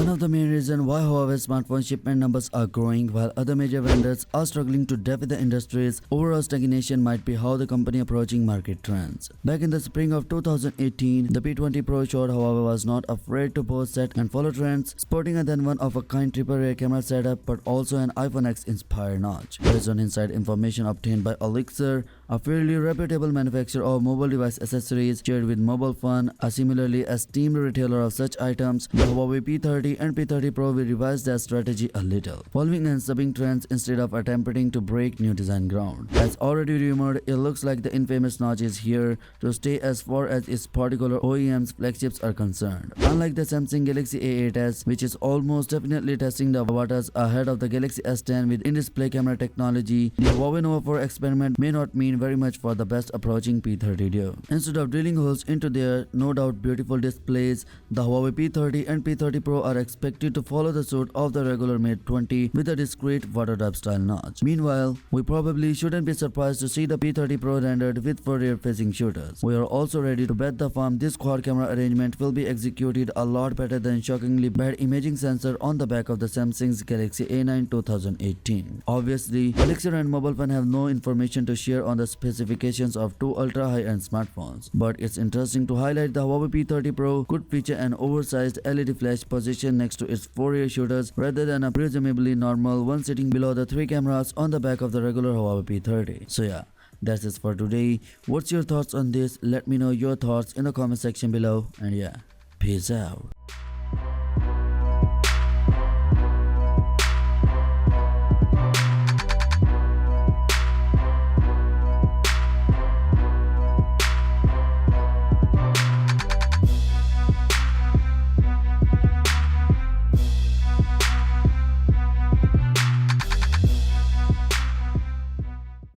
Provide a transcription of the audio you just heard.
One of the main reasons why Huawei smartphone shipment numbers are growing while other major vendors are struggling to defy the industry's overall stagnation might be how the company approaching market trends. Back in the spring of 2018, the P20 Pro showed Huawei was not afraid to both set and follow trends, sporting a then one-of-a-kind triple-rear camera setup but also an iPhone X inspired notch. Based on inside information obtained by Elixir, a fairly reputable manufacturer of mobile device accessories shared with Mobile Fun, a similarly esteemed retailer of such items, the Huawei P30 and P30 Pro will revise their strategy a little, following and subbing trends instead of attempting to break new design ground. As already rumored, it looks like the infamous notch is here to stay as far as its particular OEM's flagships are concerned. Unlike the Samsung Galaxy A8s, which is almost definitely testing the waters ahead of the Galaxy S10 with in-display camera technology, the Huawei Nova 4 experiment may not mean very much for the best approaching P30 duo. Instead of drilling holes into their no doubt beautiful displays, the Huawei P30 and P30 Pro are expected to follow the suit of the regular Mate 20 with a discreet watertight style notch. Meanwhile, we probably shouldn't be surprised to see the P30 Pro rendered with for rear-facing shooters. We are also ready to bet the farm this quad camera arrangement will be executed a lot better than shockingly bad imaging sensor on the back of the Samsung's Galaxy A9 2018. Obviously, Elixir and Mobile Fun have no information to share on the specifications of two ultra high-end smartphones, but it's interesting to highlight the Huawei P30 Pro could feature an oversized LED flash positioned next to its four rear shooters rather than a presumably normal one sitting below the three cameras on the back of the regular Huawei P30. So yeah, that's it for today. What's your thoughts on this? Let me know your thoughts in the comment section below, and yeah, peace out.